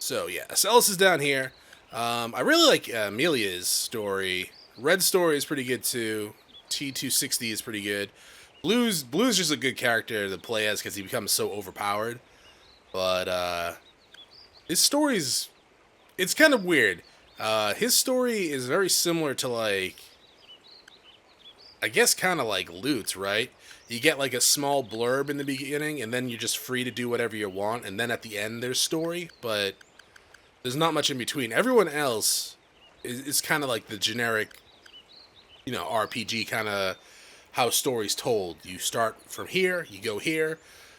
So yeah, Asellus is down here. I really like Amelia's story. Red's story is pretty good too. T260 is pretty good. Blue's just a good character to play as because he becomes so overpowered. But his story's it's kind of weird. His story is very similar to like I guess kind of like Loot's, right? You get like a small blurb in the beginning, and then you're just free to do whatever you want, and then at the end there's story, but there's not much in between. Everyone else is kind of like the generic, RPG kind of how story's told. You start from here, you go here,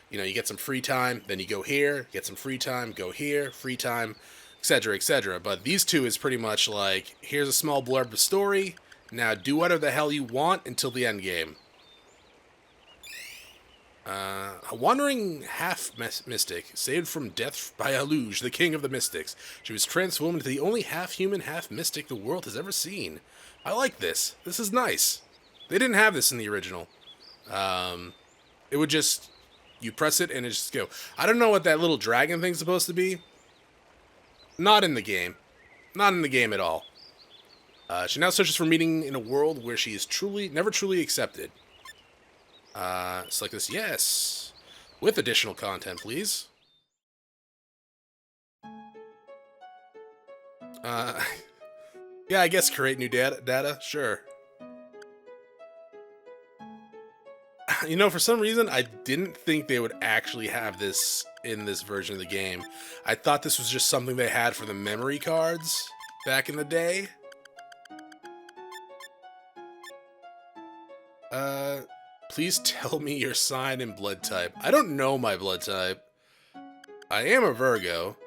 you get some free time, then you go here, get some free time, go here, free time, etc., etc. But these two is pretty much like, here's a small blurb of story, now do whatever the hell you want until the end game. A wandering half-mystic, saved from death by Aluge, the king of the mystics. She was transformed into the only half-human, half-mystic the world has ever seen. I like this. This is nice. They didn't have this in the original. It would just, you press it and it just go. I don't know what that little dragon thing's supposed to be. Not in the game. Not in the game at all. She now searches for meaning in a world where she is never truly accepted. Select this, yes. With additional content, please. Yeah, I guess create new data, sure. For some reason, I didn't think they would actually have this in this version of the game. I thought this was just something they had for the memory cards back in the day. Please tell me your sign and blood type. I don't know my blood type. I am a Virgo.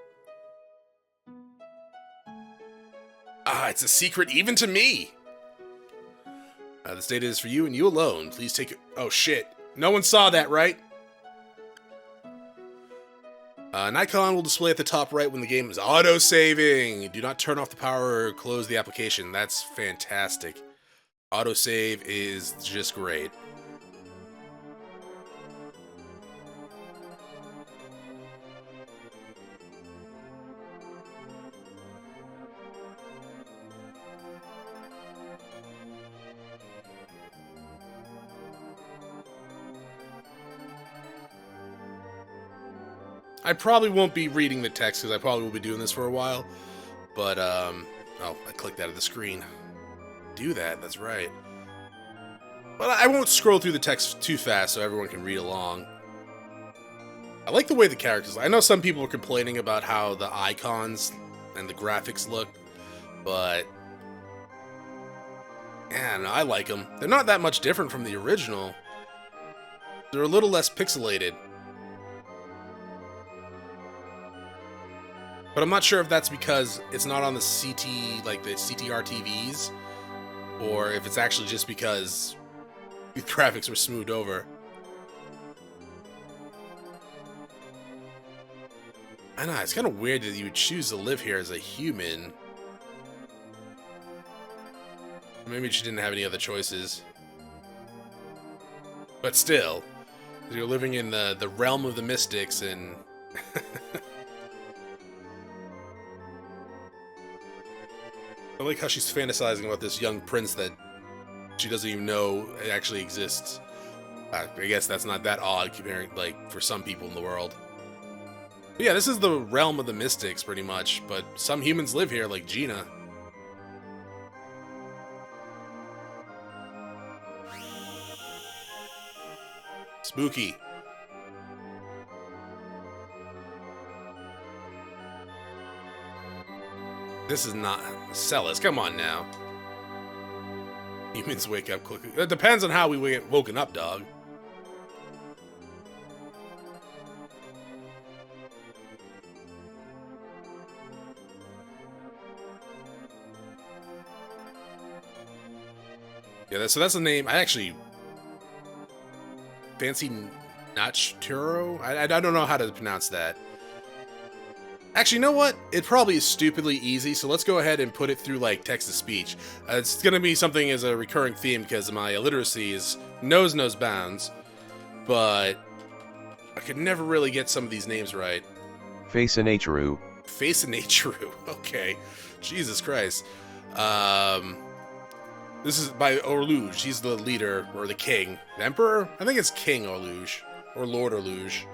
It's a secret even to me. This data is for you and you alone. Please take it. Oh shit. No one saw that, right? An icon will display at the top right when the game is auto-saving. Do not turn off the power or close the application. That's fantastic. Autosave is just great. I probably won't be reading the text because I probably will be doing this for a while. But, oh, I clicked out of the screen. Do that, that's right. But I won't scroll through the text too fast so everyone can read along. I like the way the characters... I know some people are complaining about how the icons and the graphics look, but... man, I like them. They're not that much different from the original. They're a little less pixelated. But I'm not sure if that's because it's not on the CT, like the CTR TVs, or if it's actually just because the graphics were smoothed over. I know, it's kind of weird that you would choose to live here as a human. Maybe she didn't have any other choices. But still, you're living in the realm of the mystics and... I like how she's fantasizing about this young prince that she doesn't even know actually exists. I guess that's not that odd comparing, like, for some people in the world. But yeah, this is the realm of the mystics, pretty much, but some humans live here, like Gina. Spooky. This is not... Asellus, come on now. Humans wake up quickly. It depends on how we get woken up, dog. Yeah, so that's the name. I actually... Fancy Nachturo? I don't know how to pronounce that. Actually, you know what? It probably is stupidly easy, so let's go ahead and put it through, like, text-to-speech. It's gonna be something as a recurring theme because my illiteracy is knows bounds, but I could never really get some of these names right. Face Nacharu, Face of nature. Okay. Jesus Christ. This is by Orluge. He's the leader, or the king. The emperor? I think it's King Orluge. Or Lord Orluge.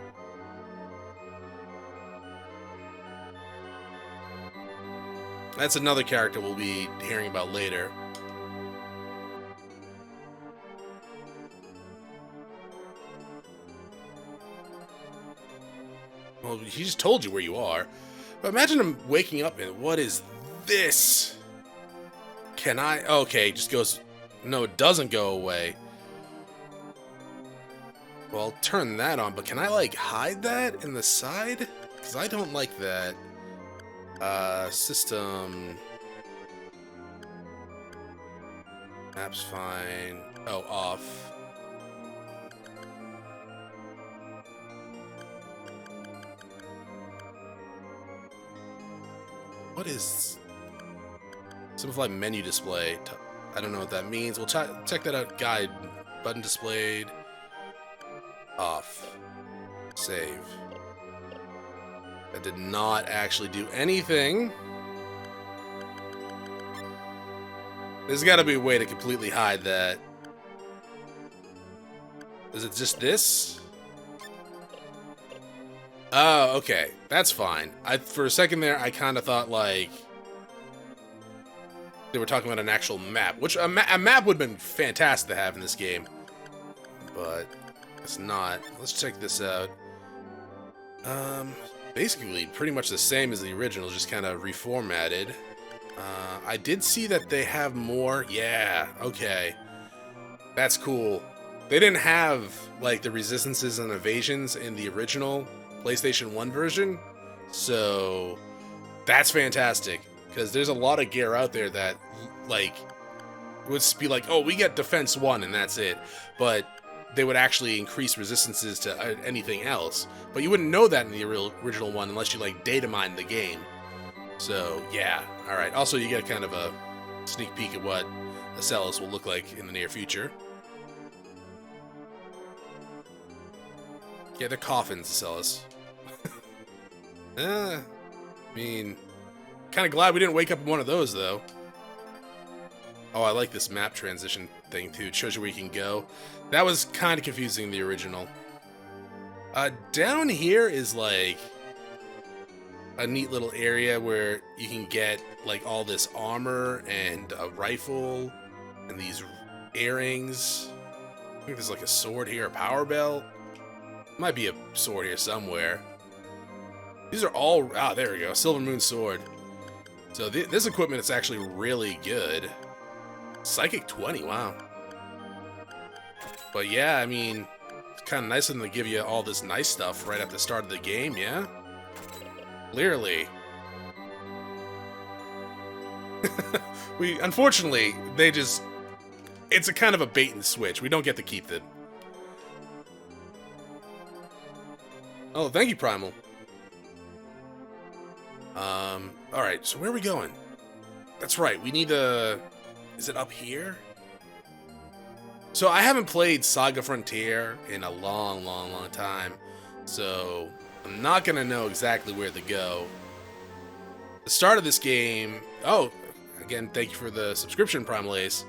That's another character we'll be hearing about later. Well, he just told you where you are. But imagine him waking up and what is this? Can I? Okay, just goes. No, it doesn't go away. Well, I'll turn that on, but can I, like, hide that in the side? Because I don't like that. System. App's fine. Oh, off. What is simplify menu display? I don't know what that means. We'll check that out. Guide button displayed. Off. Save. That did not actually do anything. There's got to be a way to completely hide that. Is it just this? Oh, okay. That's fine. For a second there, I kind of thought, like, they were talking about an actual map, which a map would have been fantastic to have in this game. But it's not. Let's check this out. Basically, pretty much the same as the original, just kind of reformatted. I did see that they have more. Yeah, okay. That's cool. They didn't have, like, the resistances and evasions in the original PlayStation 1 version, so that's fantastic, because there's a lot of gear out there that, like, would be like, oh, we get defense 1 and that's it, but they would actually increase resistances to anything else, but you wouldn't know that in the original one unless you, like, data mine the game. So yeah, alright. Also, you get kind of a sneak peek at what Asellus will look like in the near future. Yeah, they're coffins, Asellus. I mean, kind of glad we didn't wake up in one of those, though. Oh, I like this map transition thing, too. It shows you where you can go. That was kind of confusing in the original. Down here is, like, a neat little area where you can get, like, all this armor and a rifle and these earrings. I think there's, like, a sword here, a power belt. Might be a sword here somewhere. These are all... Ah, there we go. Silver Moon Sword. So this equipment is actually really good. Psychic 20, wow. But yeah, I mean, it's kind of nice of them to give you all this nice stuff right at the start of the game, yeah? Clearly. Unfortunately, they just... It's a kind of a bait and switch. We don't get to keep them. Oh, thank you, Primal. Alright, so where are we going? That's right, we need to... Is it up here? So I haven't played SaGa Frontier in a long time, so I'm not gonna know exactly where to go. The start of this game... Oh, again, thank you for the subscription, Primal Ace.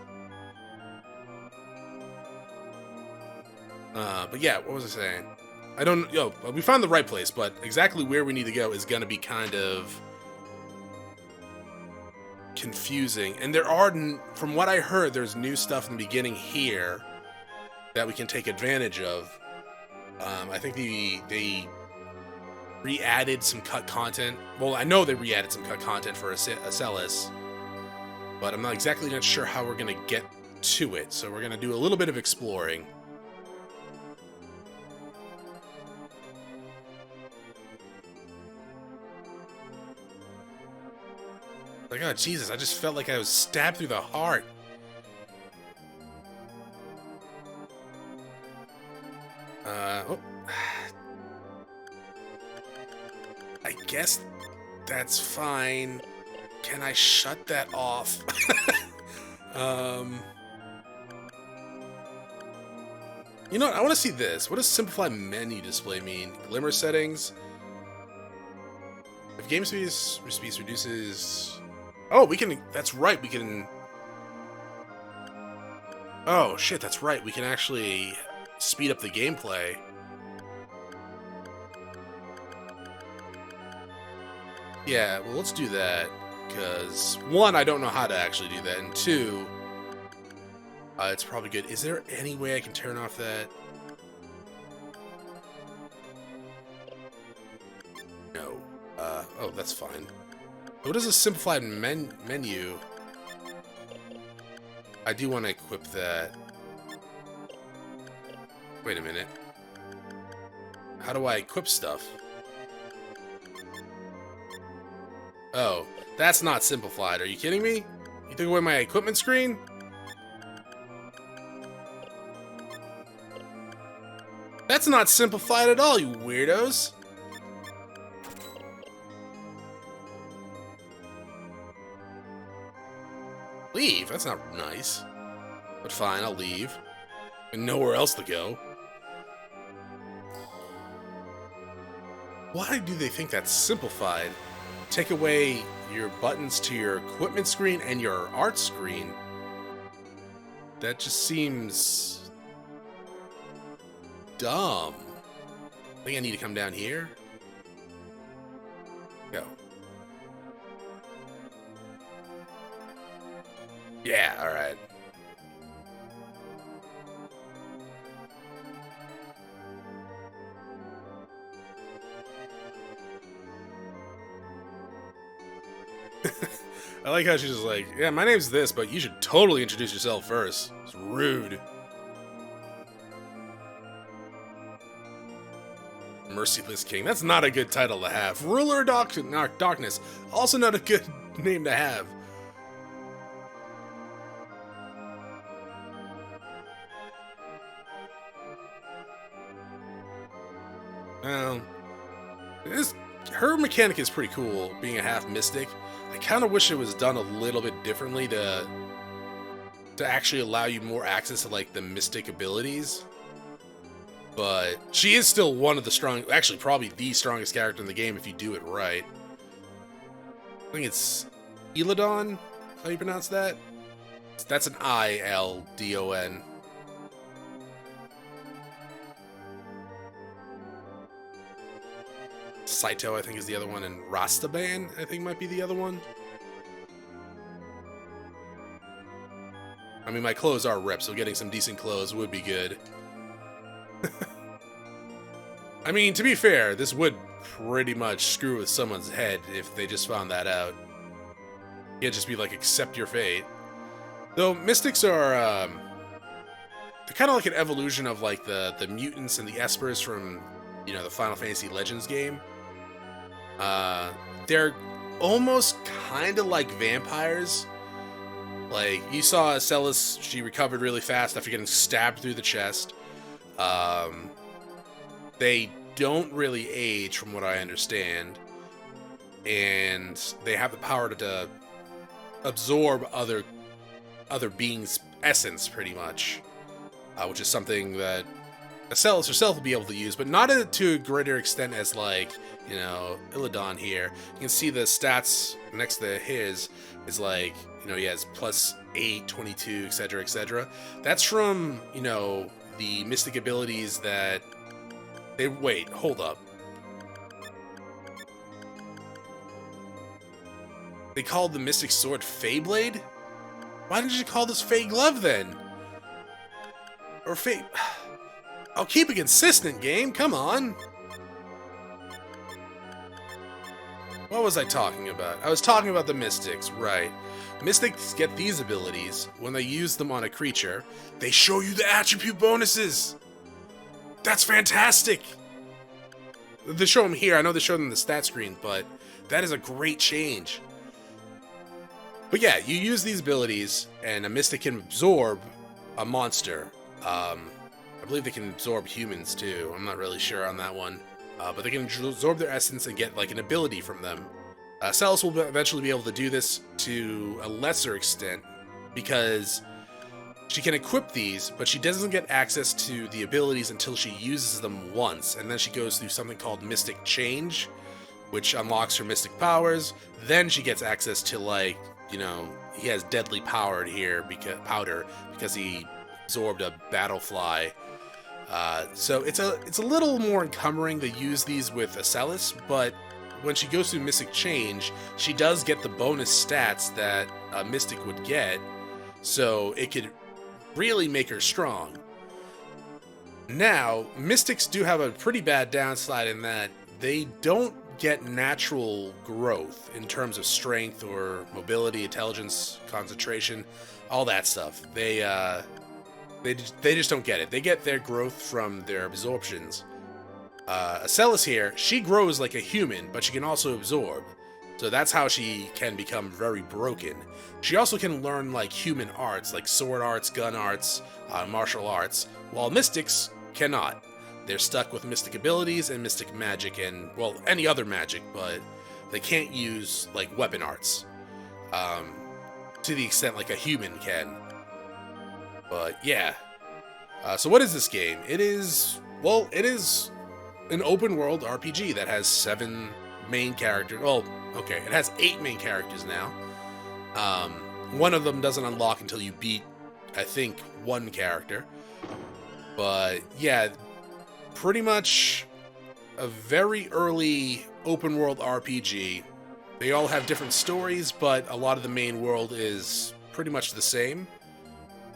But yeah, what was I saying? I don't... Yo, we found the right place, but exactly where we need to go is gonna be kind of confusing. And there are, from what I heard, there's new stuff in the beginning here that we can take advantage of. I think they re-added some cut content. Well, I know they re-added some cut content for Asellus, but I'm not exactly not sure how we're gonna get to it. So we're gonna do a little bit of exploring. Like, oh, Jesus, I just felt like I was stabbed through the heart. Oh. I guess that's fine. Can I shut that off? You know what? I want to see this. What does simplify menu display mean? Glimmer settings? game speed reduces... Oh, we can... That's right, we can... Oh, shit, that's right. We can actually speed up the gameplay. Yeah, well, let's do that. Because, one, I don't know how to actually do that. And two, it's probably good. Is there any way I can turn off that? No. Oh, that's fine. What is a simplified menu? I do want to equip that. Wait a minute. How do I equip stuff? Oh, that's not simplified. Are you kidding me? You took away my equipment screen? That's not simplified at all, you weirdos. Leave? That's not nice. But fine, I'll leave. And nowhere else to go. Why do they think that's simplified? Take away your buttons to your equipment screen and your art screen. That just seems dumb. I think I need to come down here. Go. Yeah, alright. I like how she's just like, yeah, my name's this, but you should totally introduce yourself first. It's rude. Merciless King. That's not a good title to have. Ruler of Darkness. Also not a good name to have. Well, her mechanic is pretty cool, being a half mystic. I kind of wish it was done a little bit differently to actually allow you more access to like the mystic abilities. But she is still one of the strong, actually probably the strongest character in the game if you do it right. I think it's Illidan, how you pronounce that? That's an I-L-D-O-N. Saito, I think, is the other one, and Rastaban, I think, might be the other one. I mean, my clothes are ripped, so getting some decent clothes would be good. I mean, to be fair, this would pretty much screw with someone's head if they just found that out. You can't just be like, accept your fate. Though, mystics are, they're kind of like an evolution of, like, the mutants and the espers from, you know, the Final Fantasy Legends game. They're almost kind of like vampires. Like, you saw Asellus, she recovered really fast after getting stabbed through the chest. They don't really age, from what I understand. And they have the power to absorb other beings' essence, pretty much. Which is something that Asellus herself will be able to use, but not to a greater extent as, like, you know, Illidan here. You can see the stats next to his is like, you know, he has +8, 22, etc., etc. That's from, you know, the mystic abilities that they... Wait, hold up. They called the mystic sword Feyblade? Why didn't you call this Fey Glove then? Or Fey... I'll keep it consistent, game. Come on. What was I talking about? I was talking about the mystics, right. Mystics get these abilities. When they use them on a creature, they show you the attribute bonuses. That's fantastic. They show them here. I know they show them in the stat screen, but that is a great change. But yeah, you use these abilities, and a mystic can absorb a monster. I believe they can absorb humans too. I'm not really sure on that one. But they can absorb their essence and get like an ability from them. Asellus will eventually be able to do this to a lesser extent because she can equip these, but she doesn't get access to the abilities until she uses them once, and then she goes through something called Mystic Change, which unlocks her mystic powers. Then she gets access to, like, you know, he has deadly power here because he absorbed a battle fly. So it's a little more encumbering to use these with Asellus, but when she goes through Mystic Change, she does get the bonus stats that a Mystic would get, so it could really make her strong. Now, Mystics do have a pretty bad downside in that they don't get natural growth in terms of strength or mobility, intelligence, concentration, all that stuff. They just don't get it. They get their growth from their absorptions. Asellus here, she grows like a human, but she can also absorb. So that's how she can become very broken. She also can learn like human arts, like sword arts, gun arts, martial arts, while mystics cannot. They're stuck with mystic abilities and mystic magic and, well, any other magic, but they can't use like weapon arts to the extent like a human can. But yeah. So what is this game? It is an open world RPG that has 7 main characters. Well, okay, it has 8 main characters now. One of them doesn't unlock until you beat, I think, 1 character. But yeah, pretty much a very early open world RPG. They all have different stories, but a lot of the main world is pretty much the same.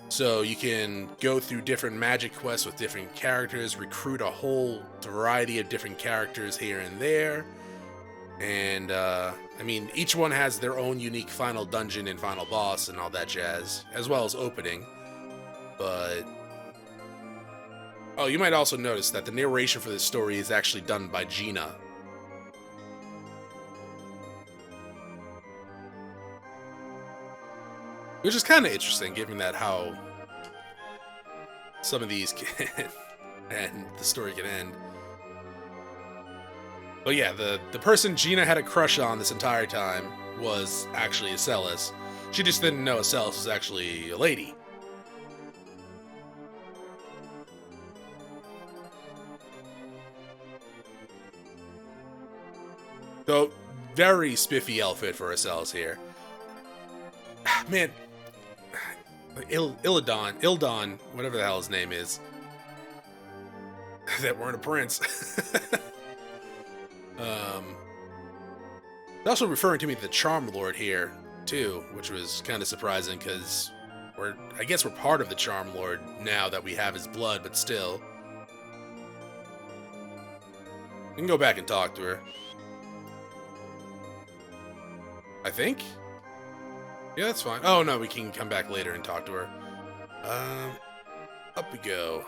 So you can go through different magic quests with different characters, recruit a whole variety of different characters here and there. And, I mean, each one has their own unique final dungeon and final boss and all that jazz, as well as opening. But, oh, you might also notice that the narration for this story is actually done by Gina. Which is kind of interesting, given that how some of these can and the story can end. But yeah, the person Gina had a crush on this entire time was actually Asellus. She just didn't know Asellus was actually a lady. So, very spiffy outfit for Asellus here. Man, Ildon, whatever the hell his name is, that weren't a prince. Also referring to me the Charm Lord here too, which was kind of surprising because I guess we're part of the Charm Lord now that we have his blood, but still. We can go back and talk to her. I think. Yeah, that's fine. Oh, no, we can come back later and talk to her. Up we go.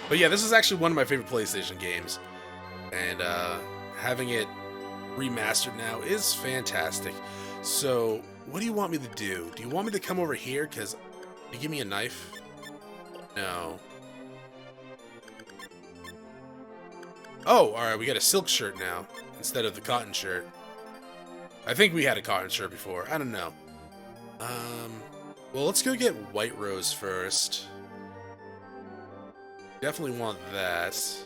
But yeah, this is actually one of my favorite PlayStation games. And, having it remastered now is fantastic. So, what do you want me to do? Do you want me to come over here? Because, you give me a knife? No. Oh, alright, we got a silk shirt now, instead of the cotton shirt. I think we had a cotton shirt before. I don't know. Well, let's go get White Rose first. Definitely want that.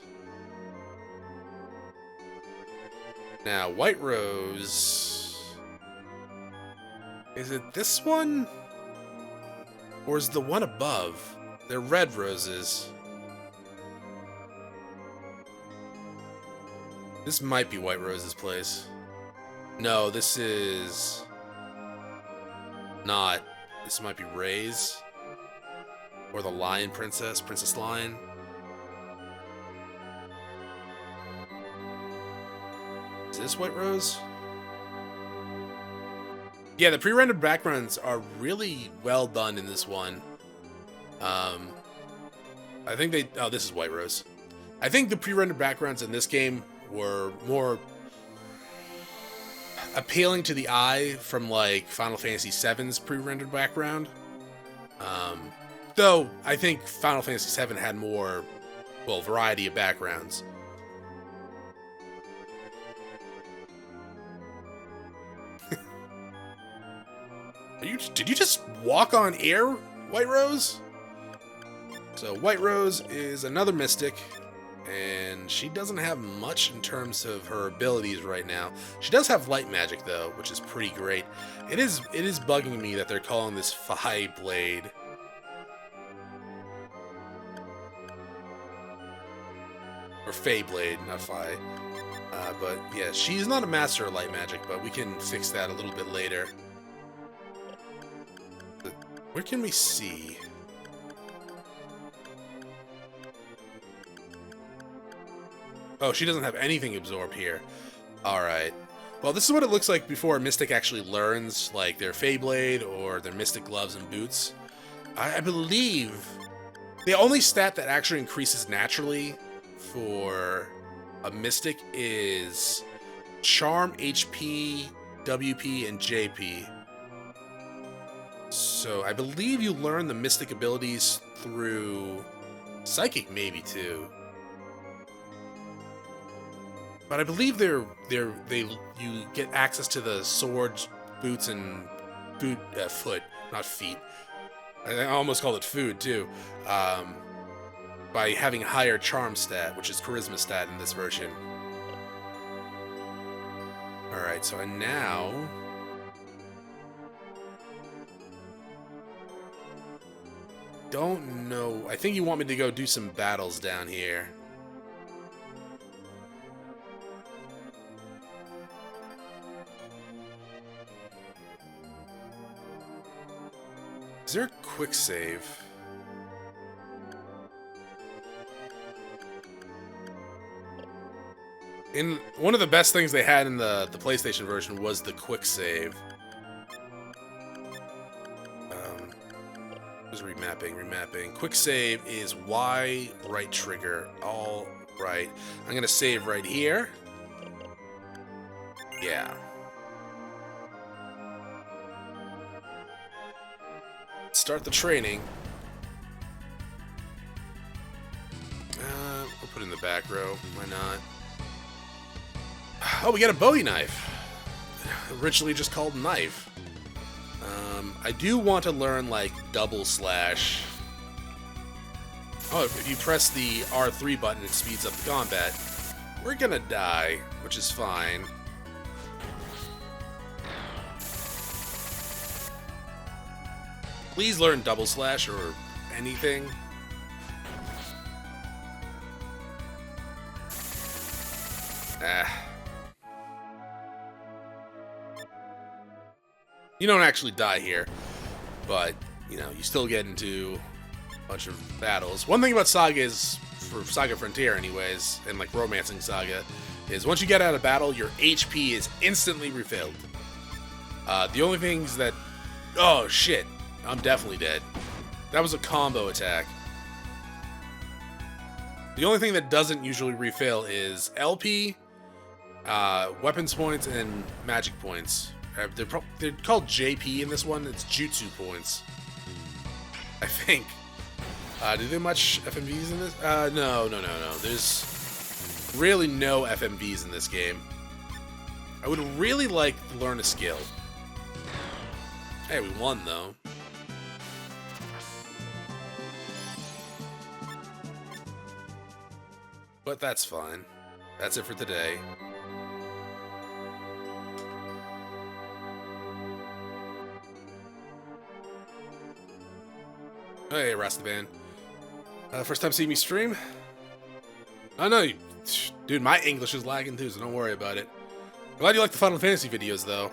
Now, White Rose... Is it this one? Or is the one above? They're red roses. This might be White Rose's place. No, this is not. This might be Ray's. Or the Lion Princess, Princess Lion. Is this White Rose? Yeah, the pre-rendered backgrounds are really well done in this one. I think they... Oh, this is White Rose. I think the pre-rendered backgrounds in this game were more appealing to the eye from, like, Final Fantasy VII's pre-rendered background. Though, I think Final Fantasy VII had more, well, variety of backgrounds. Did you just walk on air, White Rose? So, White Rose is another mystic, And she doesn't have much in terms of her abilities right now. She does have light magic though, which is pretty great. It is bugging me that they're calling this Phi Blade. Or Fey Blade, not Phi. But yeah, she's not a master of light magic, but we can fix that a little bit later. But where can we see? Oh, she doesn't have anything absorbed here. Alright. Well, this is what it looks like before a Mystic actually learns, like, their Fey Blade or their Mystic Gloves and Boots. I believe the only stat that actually increases naturally for a Mystic is Charm, HP, WP, and JP. So I believe you learn the Mystic abilities through Psychic, maybe, too. But I believe you get access to the swords, boots, and foot, not feet. I almost called it food too. By having a higher charm stat, which is charisma stat in this version. All right, so now don't know. I think you want me to go do some battles down here. Is there a quick save? In one of the best things they had in the PlayStation version was the quick save. What's remapping? Quick save is Y right trigger. All right. I'm gonna save right here. Yeah. Start the training. We'll put it in the back row. Why not? Oh, we got a Bowie knife. Originally just called knife. I do want to learn, like, double slash. Oh, if you press the R3 button, it speeds up the combat. We're gonna die, which is fine. Please learn double slash or anything. You don't actually die here, but, you know, you still get into a bunch of battles. One thing about SaGa is, for SaGa Frontier anyways, and like Romancing SaGa, is once you get out of battle, your HP is instantly refilled. The only things that... Oh, shit. I'm definitely dead. That was a combo attack. The only thing that doesn't usually refill is LP, weapons points, and magic points. They're called JP in this one. It's Jutsu points, I think. Do they much FMVs in this? No. There's really no FMVs in this game. I would really like to learn a skill. Hey, we won, though. But that's fine. That's it for today. Hey, Rastaban. First time seeing me stream? Oh, no. Dude, my English is lagging too, so don't worry about it. Glad you like the Final Fantasy videos, though.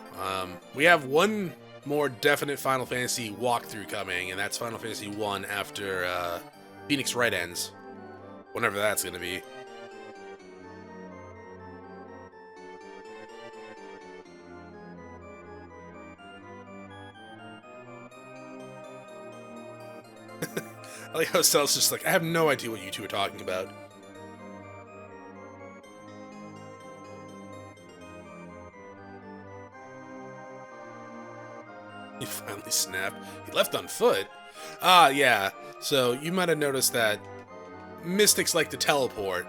We have one more definite Final Fantasy walkthrough coming, and that's Final Fantasy 1 after Phoenix Wright ends. Whenever that's going to be. I like how Stella's just like, I have no idea what you two are talking about. He finally snapped. He left on foot? Ah, yeah. So, you might have noticed that Mystics like to teleport.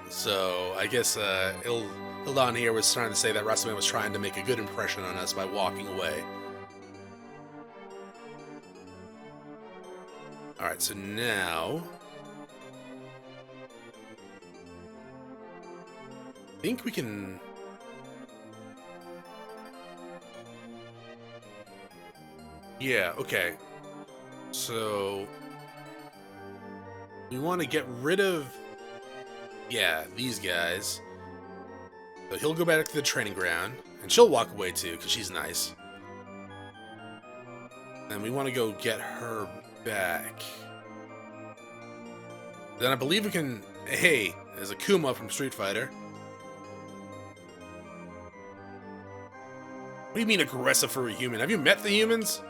So, I guess, Hildon here was trying to say that Rastaman was trying to make a good impression on us by walking away. Alright, so now... think we can... Yeah, okay. So... we want to get rid of... yeah, these guys. So he'll go back to the training ground. And she'll walk away too, because she's nice. And we want to go get her back. Then I believe we can... hey, there's a Kuma from Street Fighter. What do you mean aggressive for a human? Have you met the humans?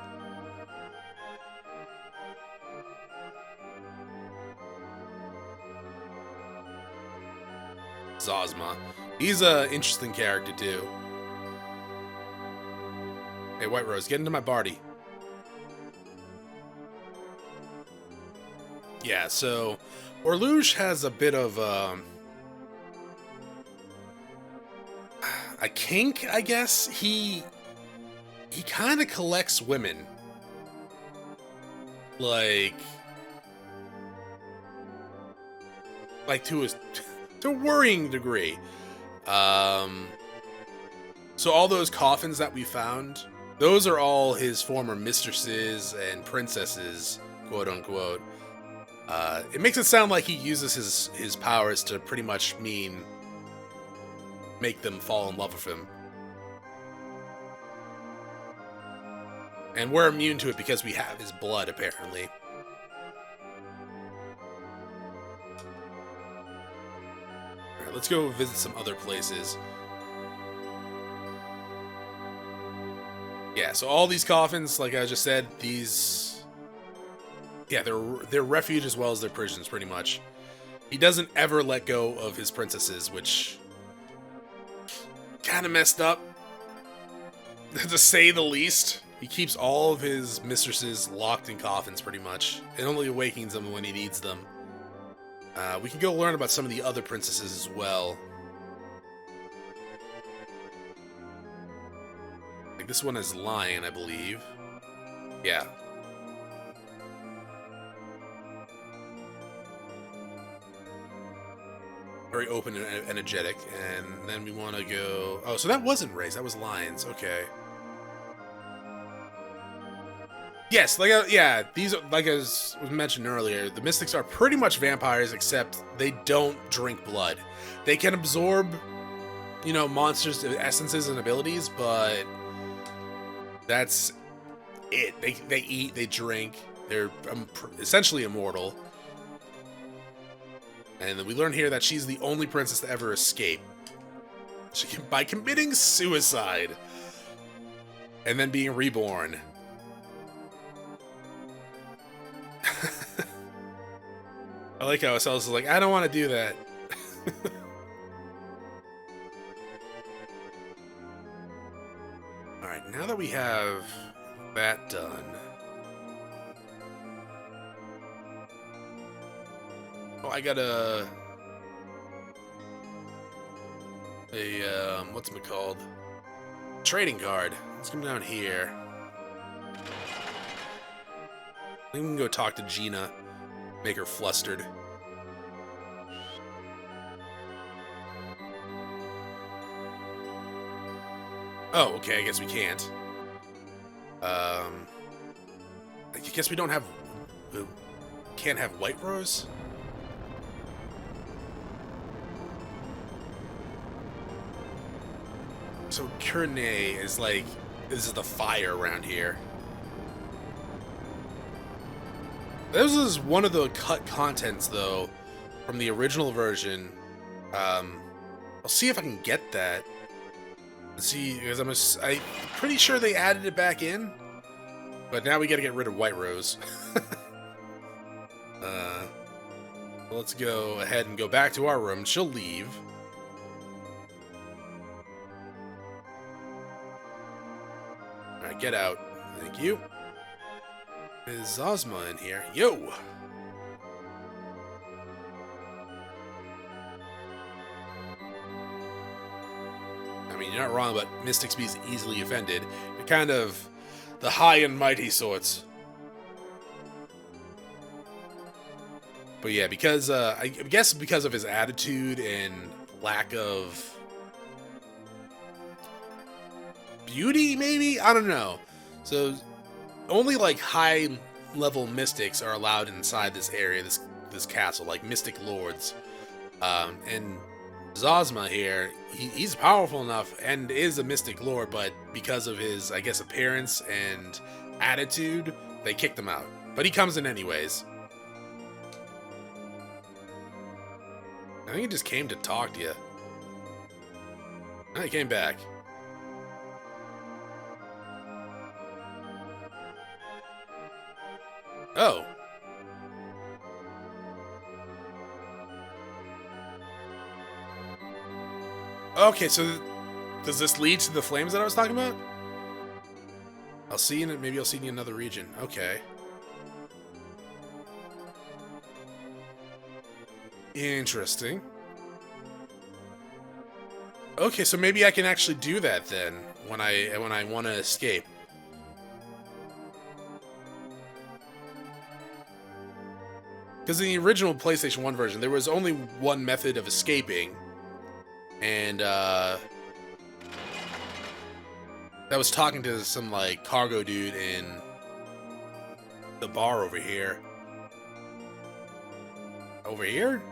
Zozma. He's an interesting character too. Hey, White Rose, get into my body. Yeah, so Orluge has a bit of a kink, I guess. He kind of collects women, like to a worrying degree. So all those coffins that we found, those are all his former mistresses and princesses, quote unquote. It makes it sound like he uses his powers to pretty much make them fall in love with him. And we're immune to it because we have his blood, apparently. Alright, let's go visit some other places. Yeah, so all these coffins, like I just said, these... yeah, they're refuge as well as their prisons, pretty much. He doesn't ever let go of his princesses, which... kind of messed up, to say the least. He keeps all of his mistresses locked in coffins, pretty much. It only awakens them when he needs them. We can go learn about some of the other princesses as well. Like this one is Lion, I believe. Yeah. Very open and energetic. And then we want to go... oh, so that wasn't Rays, that was Lions. Okay. Yes, yeah, these, like as was mentioned earlier, the Mystics are pretty much vampires, except they don't drink blood. They can absorb, you know, monsters' essences and abilities, but that's it. They eat, they drink, they're essentially immortal. And we learn here that she's the only princess to ever escape. By committing suicide. And then being reborn. I like how Asellus is like, I don't want to do that. Alright, now that we have that done... oh, I got a what's it called? Trading card. Let's come down here. We can go talk to Gina, make her flustered. Oh, okay, I guess we can't. I guess we don't have... can't have White Rose? So Kurnay is like... this is the fire around here. This is one of the cut contents, though, from the original version. I'll see if I can get that. Let's see, because I'm pretty sure they added it back in. But now we gotta get rid of White Rose. Let's go ahead and go back to our room. She'll leave. Alright, get out. Thank you. Is Zozma in here? Yo! I mean, you're not wrong about Mystics being easily offended. They're kind of the high and mighty sorts. But yeah, because, I guess because of his attitude and lack of beauty, maybe? I don't know. So only like high level mystics are allowed inside this area, this castle, like mystic lords. And Zozma here, he's powerful enough and is a mystic lord, but because of his, I guess, appearance and attitude, they kicked him out. But he comes in anyways. I think he just came to talk to you. Oh, he came back. Oh. Okay, so does this lead to the flames that I was talking about? I'll see you in, maybe I'll see you in another region. Okay. Interesting. Okay, so maybe I can actually do that then when I want to escape. Because in the original PlayStation 1 version, there was only one method of escaping, and that was talking to some like cargo dude in the bar over here. Over here?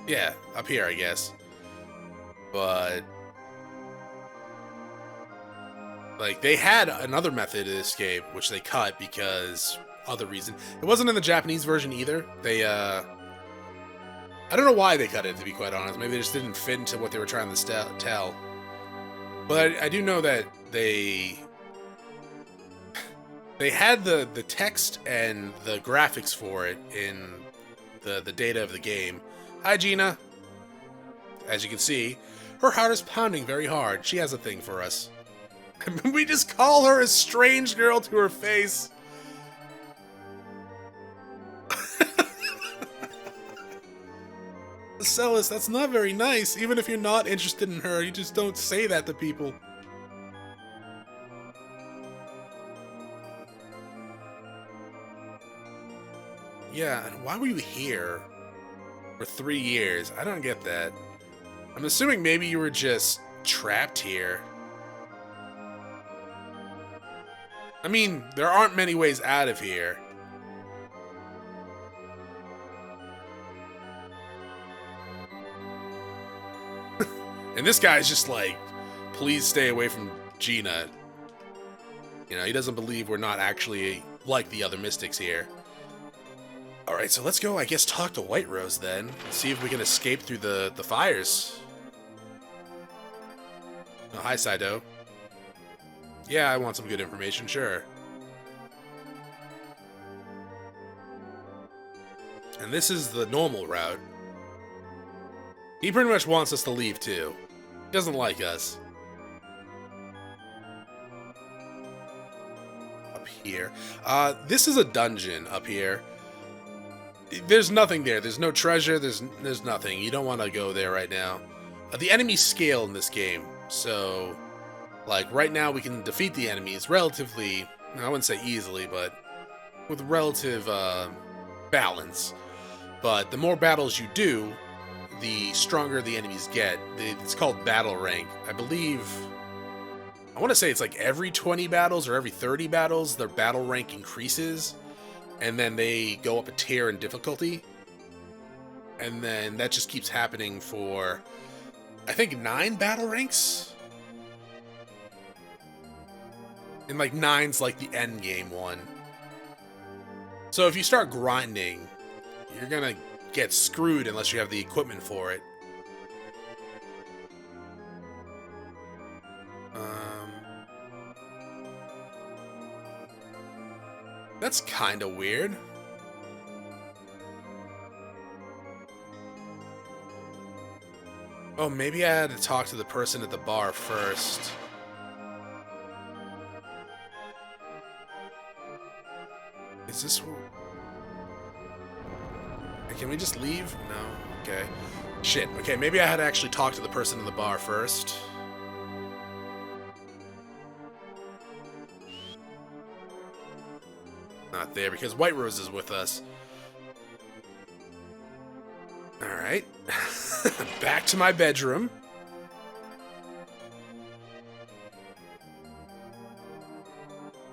Yeah, up here, I guess. But like they had another method to escape, which they cut because other reason. It wasn't in the Japanese version either. They I don't know why they cut it, to be quite honest. Maybe they just didn't fit into what they were trying to tell. But I do know that they had the text and the graphics for it in the data of the game. Hi, Gina. As you can see, her heart is pounding very hard. She has a thing for us. We just call her a strange girl to her face. Asellus, that's not very nice. Even if you're not interested in her, you just don't say that to people. Yeah, and why were you here for 3 years? I don't get that. I'm assuming maybe you were just trapped here. I mean, there aren't many ways out of here. And this guy's just like, please stay away from Gina. You know, he doesn't believe we're not actually like the other mystics here. Alright, so let's go, I guess, talk to White Rose then. And see if we can escape through the fires. Oh, hi, Saido. Yeah, I want some good information, sure. And this is the normal route. He pretty much wants us to leave, too. He doesn't like us. Up here. This is a dungeon up here. There's nothing there. There's no treasure. There's nothing. You don't want to go there right now. The enemies scale in this game. So, like, right now we can defeat the enemies relatively, I wouldn't say easily, but with relative balance. But the more battles you do, the stronger the enemies get. It's called battle rank. I believe, I want to say it's like every 20 battles or every 30 battles, their battle rank increases. And then they go up a tier in difficulty. And then that just keeps happening for, I think, 9 battle ranks? And like 9's like the end game one. So if you start grinding, you're gonna get screwed unless you have the equipment for it. That's kind of weird. Oh, maybe I had to talk to the person at the bar first. Is this... Can we just leave? No? Okay. Shit. Okay, maybe I had to actually talk to the person in the bar first. Not there, because White Rose is with us. Alright. Back to my bedroom.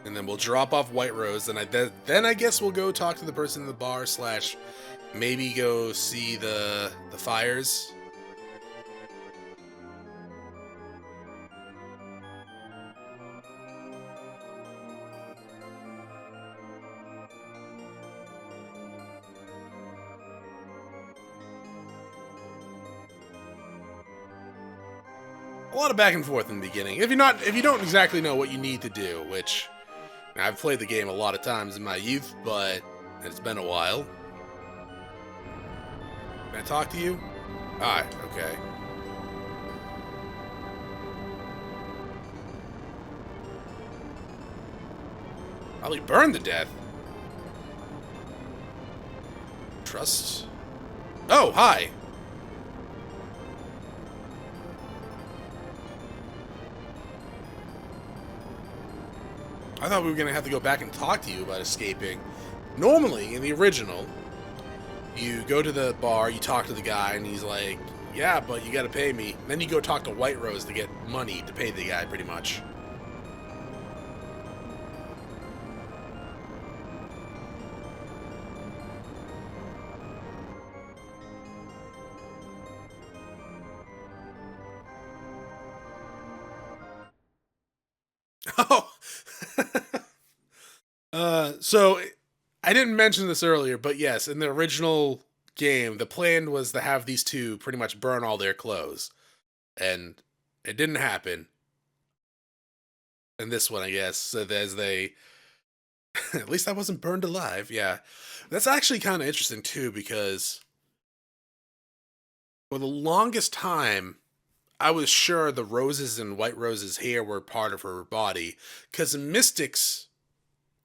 And then we'll drop off White Rose, and then I guess we'll go talk to the person in the bar slash maybe go see the fires. A lot of back and forth in the beginning. If you don't exactly know what you need to do, which I've played the game a lot of times in my youth, but it's been a while. Can I talk to you? Alright, okay. Probably burned to death. Trust. Oh, hi. I thought we were going to have to go back and talk to you about escaping. Normally, in the original, you go to the bar, you talk to the guy, and he's like, yeah, but you got to pay me. Then you go talk to White Rose to get money to pay the guy, pretty much. Oh! So I didn't mention this earlier, but yes, in the original game, the plan was to have these two pretty much burn all their clothes. And it didn't happen. In this one, I guess, so as they... At least I wasn't burned alive, yeah. That's actually kind of interesting, too, because for the longest time, I was sure the roses and White Rose's hair were part of her body, because mystics,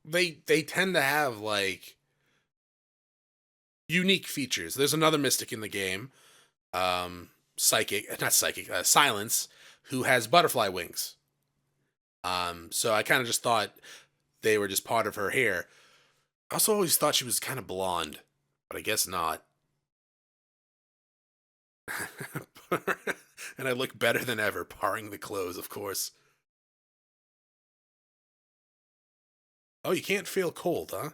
they tend to have, like, unique features. There's another mystic in the game, Silence, who has butterfly wings. So I kind of just thought they were just part of her hair. I also always thought she was kind of blonde, but I guess not. And I look better than ever, parring the clothes, of course. Oh, you can't feel cold, huh?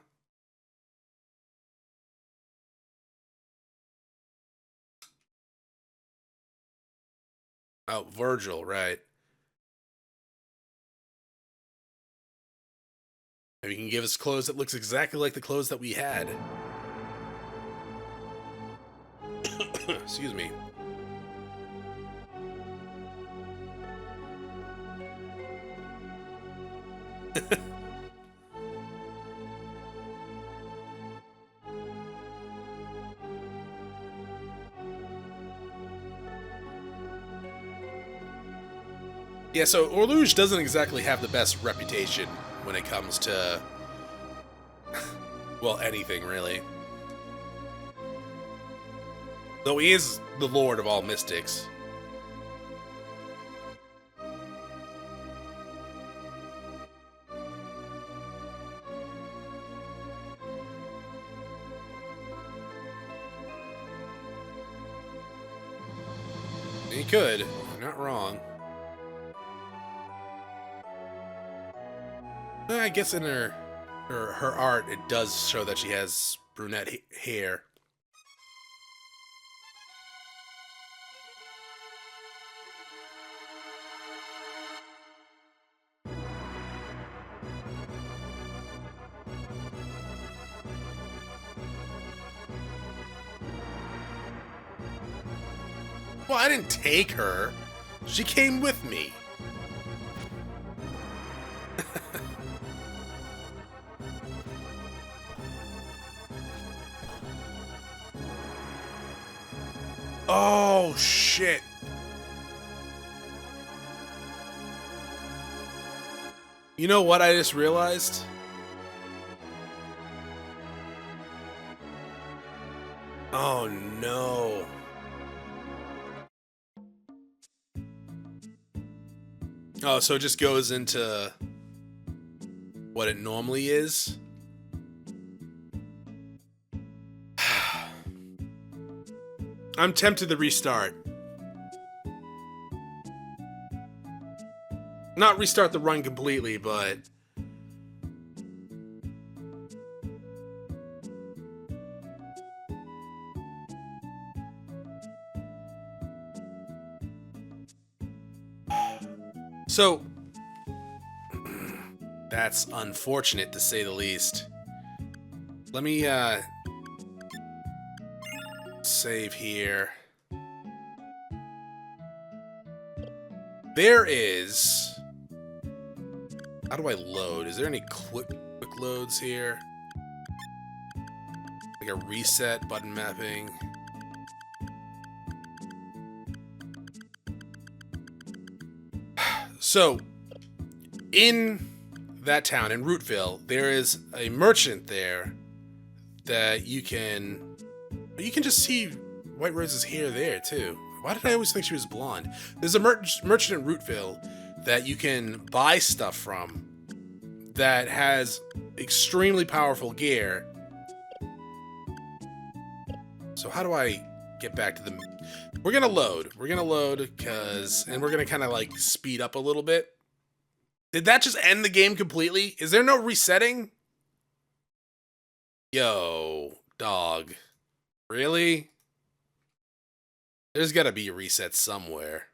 Oh, Virgil, right. Maybe you can give us clothes that looks exactly like the clothes that we had. Excuse me. Yeah, so Orluge doesn't exactly have the best reputation when it comes to, well, anything, really. Though he is the lord of all mystics. He could. You're not wrong. I guess in her art, it does show that she has brunette hair. Well, I didn't take her. She came with me. Oh, shit. You know what I just realized? Oh, no. Oh, so it just goes into what it normally is? I'm tempted to restart. Not restart the run completely, but So, that's unfortunate to say the least. Let me, save here. There is... How do I load? Is there any quick loads here? Like a reset button mapping. So, in that town, in Rootville, there is a merchant there that you can just see White Rose's hair there, too. Why did I always think she was blonde? There's a merchant in Rootville that you can buy stuff from that has extremely powerful gear. So how do I get back to the... We're gonna load, because... And we're gonna kind of, like, speed up a little bit. Did that just end the game completely? Is there no resetting? Yo, dog. Really? There's gotta be a reset somewhere.